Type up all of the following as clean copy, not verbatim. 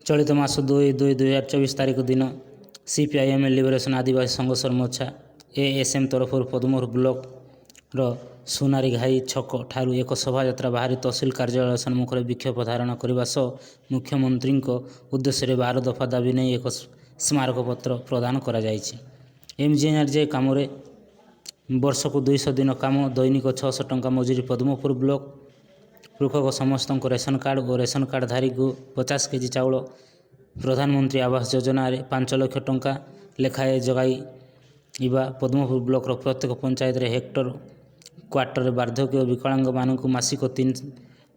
चलित मास 2/2/2024 तारीख दिन सीपीआईएम लिबरेशन आदिवासी संघर्ष मोर्चा एएसएम तरफ पदमपुर ब्लॉक सुनारी घाई छक ठारू एक शोभा बाहरी तहसिल कार्यालय सम्मुख में विक्षोभ धारण करने सह मुख्यमंत्री उद्देश्य 12 दफा दाबी नहीं एक स्मारक पत्र प्रदान कर एमजीएनआरजे काम वर्ष को 200 दिन काम दैनिक 600 टंका मजूरी पद्मपुर ब्लॉक पृथक समस्त रेशन कार्ड और रेशन कार्डधारी को 50 केजी चाउल प्रधानमंत्री आवास योजना 5 लाख टंका लेखाएं जगाई पद्मपुर ब्लॉक प्रत्येक पंचायत हेक्टर क्वार्टर वार्धक्य और विकलांग मानक मासिक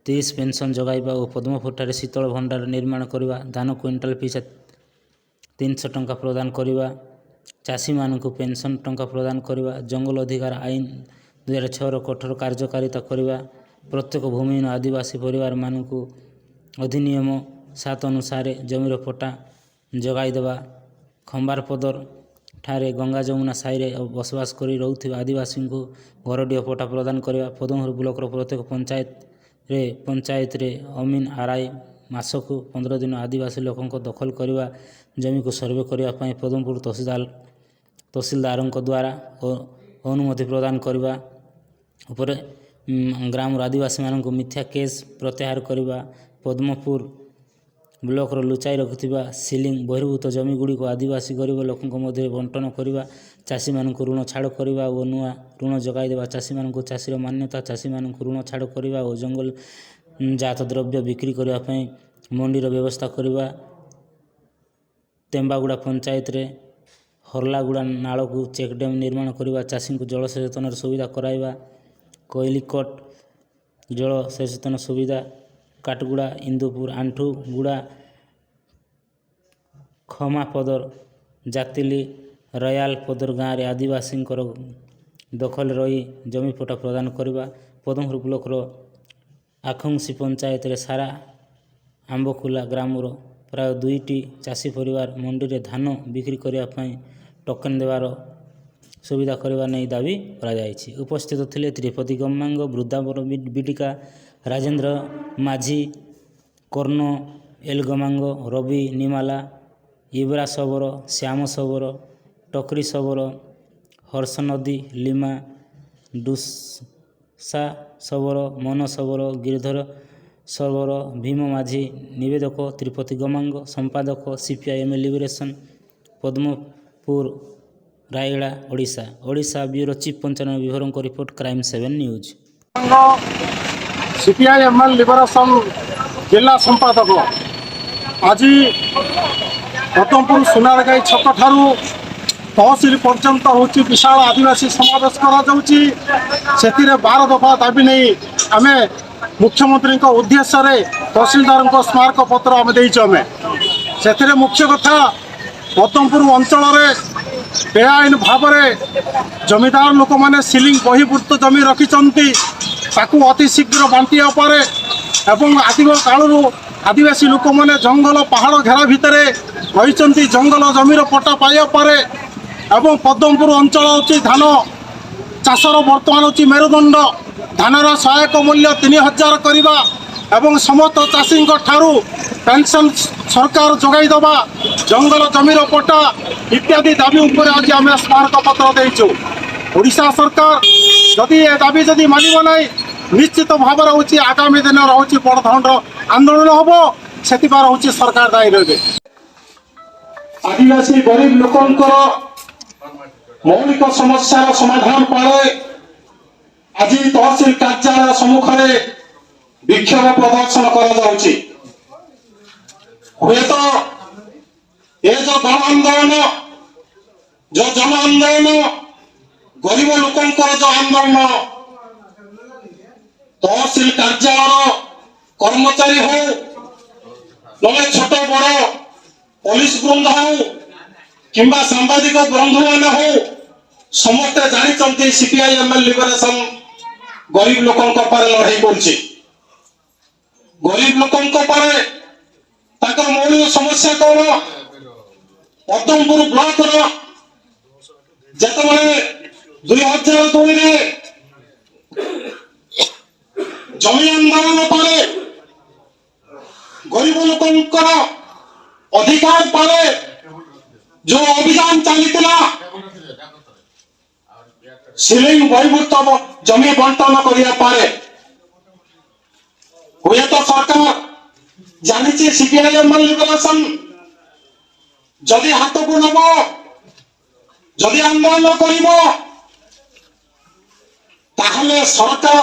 30 पेंशन जगाइबा और पद्मपुर ठारे शीतल भंडार निर्माण करवा धान क्विंटाल पिछा 300 टंका प्रदान करवा चाषी मानक पेंशन टंका प्रदान करवा जंगल अधिकार आईन 2006 कठोर कार्यकारिता करवा प्रत्येक भूमिहीन आदिवासी परिवार मानक अधिनियम 7 अनुसार जमीर पट्टा जगाईदेवा खंबारपदर ठारे गंगा जमुना साईरे बसवास कर रोथि आदिवासी को घरडीह पट्टा प्रदान करवा पद्मपुर ब्लॉक प्रत्येक पंचायत रे अमीन आरआई मासक 15 दिन आदिवासी लोकों दखल करवा जमी को सर्वे करने पद्मपुर तहसीलदार द्वारा अनुमति प्रदान करवा उपरे ग्राम आदिवासी मानक मिथ्या केस प्रत्याहार करवा पद्मपुर ब्लॉक लुचाई रखुवा सिलिंग बहिर्भूत जमी गुड़ी को आदिवासी गरीब लोकों मध्य बंटन करवा चाषी मानक ऋण छाड़ करवा और नुआ ऋण जगाईदेवा चाषी मानक चाषीर मान्यता चाषी मानक ऋण छाड़ करवा और जंगल जात द्रव्य बिक्री करने मंडीर व्यवस्था करवा तेम्बागुड़ा पंचायत रे हरलागुड़ा नाल को चेकडेम निर्माण करवा चाषी को जलसेचन सुविधा कराइबा कोइलीकोट जल सेचन सुविधा काटगुड़ा इंदुपुर आंठुगुड़ा खमापदर जातिली रयाल पदर गाँव में आदिवासी दखल रही जमी पट्टा प्रदान करवा पद्मपुर ब्लॉक आखंसी पंचायत रे सारा आंबकुला ग्राम प्राय 2टी चाषी परिवार मंडी रे धान बिक्री करने टोकन देवार सुविधा करने नहीं दाबी कर उपस्थित थे त्रिपति गम्मांग वृद्धावर बिटिका राजेंद्र माझी कर्ण एल गमांग रवि निमाला इब्रा सबर श्याम सबर टकरी सबर हर्ष नदी लिमा डुसा सबर मन सबर गिरधर सबर भीम माझी निवेदक त्रिपति गमांग संपादक CPIM liberation Padmapur Rayagada Odisha bureau chief panchayat विवरण को report crime 7 news CPIM liberation जिला संपादक आज पद्मपुर सुनारगाई छक ठारू तहसिल पर्यंत होची विशाल आदिवासी समावेश करा 12 दफा दाबी नहीं आम मुख्यमंत्री उद्देश्य तहसिलदार स्मारक पत्र आम से मुख्य कथा पद्मपुर अंचल बेआईन भाव जमीदार लोक मैंने सिलिंग बहिर्भूत जमी रखिंट अति शीघ्र बांटिया एवं आदिम कालू आदिवासी लोक मैंने जंगल पहाड़ घेरा भितर रही जंगल जमीर पट्टा पाइबापर एवं पद्मपुर अंचल हूँ धान चाषर बर्तमान हूँ मेरुदंड धानर सहायक मूल्य 3000 करवा एवं समस्त चाषी ठारू पेंशन सरकार जगाईदेवा जंगल जमीर पट्टा इत्यादि दाबी उपर आज आम स्मारक पत्र देचु ओडिशा सरकार जदि ए दाबी जदि मानिब ना निश्चित भाव हूँ आगामी दिन रोचे बड़धंड आंदोलन हम से रोचे सरकार दायी रहे आदिवासी गरीब लोकंर मौलिक समस्या समाधान पाए आज तहसिल कार्यालय सम्मुख में विक्षोभ प्रदर्शन कर जन आंदोलन गरीब लोकंर जो आंदोलन तहसिल कार्यालय कर्मचारी हो ना छोट बड़ पुलिस बृंद हो कि सांबादिक बंधु मान हो समस्ते जानते सीपीआईएम लिबरेशन गरीब लोकों लड़ाई कर गरीब लोकों मौलिक समस्या कौन पद्मपुर ब्लॉक जिते 2002 जमी आंदोलन पर गरीब लोक ଅଧିକାର ପରେ ଯୋଉ ଅଭିଯାନ ଚାଲିଥିଲା ସିଲିଂ ବହିଭୂତ ଜମି ବଣ୍ଟନ କରିବା ପରେ ହୁଏତ ସରକାର ଜାଣିଛି ସିପିଆଇଏମ୍ ଲିବରେସନ ଯଦି ହାତକୁ ନବ ଯଦି ଆନ୍ଦୋଳନ କରିବ ତାହେଲେ ସରକାର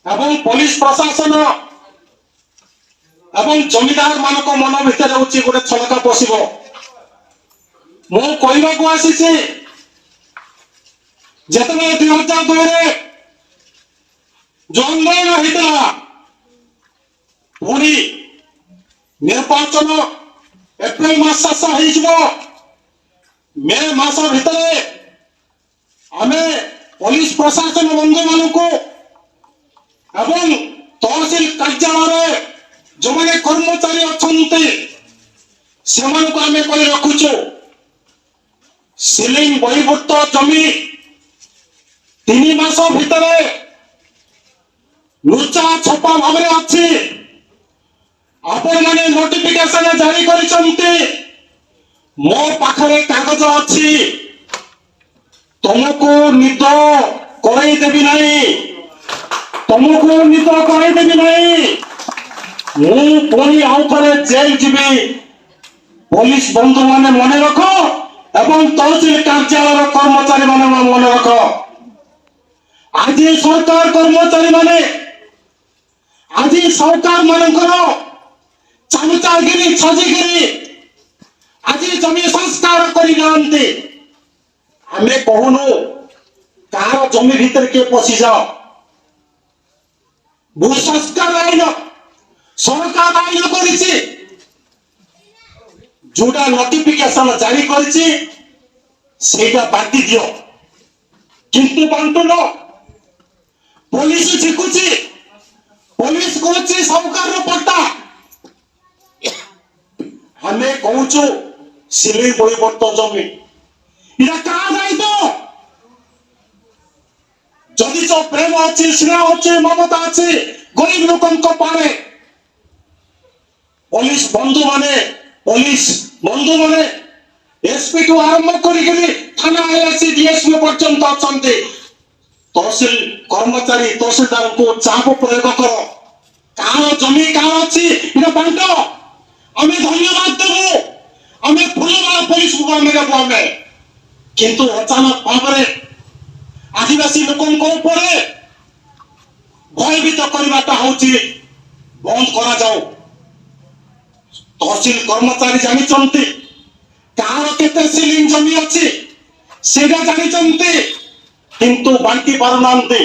ଏବଂ ପୋଲିସ ପ୍ରଶାସନ ଏବଂ ଜମିଦାର ମାନଙ୍କ ମନ ଭିତରେ ହଉଛି ଗୋଟେ ଛଲକା ପଶିବ। ମୁଁ କହିବାକୁ ଆସିଛି ଯେତେବେଳେ 2002ରେ ଯୋଉ ଆନ୍ଦୋଳନ ହେଇଥିଲା ପୁଣି ନିର୍ବାଚନ ଏପ୍ରିଲ ମାସ ଶେଷ ହେଇଯିବ ମେ ମାସ ଭିତରେ ଆମେ ପୋଲିସ ପ୍ରଶାସନ ବନ୍ଧୁମାନଙ୍କୁ ଏବଂ ତହସିଲ କାର୍ଯ୍ୟାଳୟରେ ଯୋଉମାନେ କର୍ମଚାରୀ ଅଛନ୍ତି ସେମାନଙ୍କୁ ଆମେ କରି ରଖୁଛୁ ସିଲିଂ ବହିଭୂତ ଜମି 3 ମାସ ଭିତରେ ଲୁଚା ଛପା ଭାବରେ ଅଛି ଆପଣମାନେ ନୋଟିଫିକେସନ ଜାରି କରିଛନ୍ତି ମୋ ପାଖରେ କାଗଜ ଅଛି ତୁମକୁ ନିଦ କରେଇଦେବି ନାହିଁ ତୁମକୁ ନିଦ କରେଇଦେବି ନାହିଁ ମୁଁ ପୁଣି ଆଉ ଥରେ ଜେଲ ଯିବି ପୋଲିସ ବନ୍ଧୁ ମାନେ ମନେ ରଖ ଏବଂ ତହସିଲ କାର୍ଯ୍ୟାଳୟର କର୍ମଚାରୀ ମାନେ ମନେ ରଖ ଆଜି ସରକାର କର୍ମଚାରୀ ମାନେ ଆଜି ସରକାର ମାନଙ୍କର ଚାମଚାଗିରି ଛଜିଗିରି ଆଜି ଜମି ସଂସ୍କାର କରିନାହାନ୍ତି ଆମେ କହୁନୁ କାହାର ଜମି ଭିତରେ କିଏ ପଶିଯାଅ ଭୂ ସଂସ୍କାର ଆଇନ ସରକାର ଆଇନ କରିଛି ଯୋଉଟା ନୋଟିଫିକେସନ ଜାରି କରିଛି ସେଇଟା ବାଣ୍ଟି ଦିଅ କିନ୍ତୁ ବାଣ୍ଟୁନ ପୋଲିସ ଝିକୁଛି ପୋଲିସ କହୁଛି ସରକାରର ପଟ୍ଟା ଆମେ କହୁଛୁ ସିଲେଇ ବହିଭୂତ ଜମି এটা কার দায়িত্ব যদি তো প্রেম আছে স্নেহ আছে মমতা আছে গরিব লোকଙ୍କ পারে পুলিশ বন্ধু মানে এসপি টু আরম্ভ করিকি থানা আইএসি ডিএসপি পর্যন্ত অଛନ୍ତି তহসিল কর্মচারী তহসিলদারଙ୍କୁ চাপ প্রয়োগ কর কার জমি কার আছে এটা বাଣ୍ଟ ଆମେ ଧନ୍ୟବାଦ ଦେବୁ ଆମେ ଫୁଲମାଳ ପୋଲିସକୁ ଆମେ ଦେବୁ ଆମେ କିନ୍ତୁ ଅଚାନକ ଭାବରେ ଆଦିବାସୀ ଲୋକଙ୍କ ଉପରେ ଭୟଭୀତ କରିବାଟା ହଉଛି ବନ୍ଦ କରାଯାଉ ତହସିଲ କର୍ମଚାରୀ ଜାଣିଛନ୍ତି କାହାର କେତେ ସିଲିଂ ଜମି ଅଛି ସେଇଟା ଜାଣିଛନ୍ତି କିନ୍ତୁ ବାଣ୍ଟି ପାରୁନାହାନ୍ତି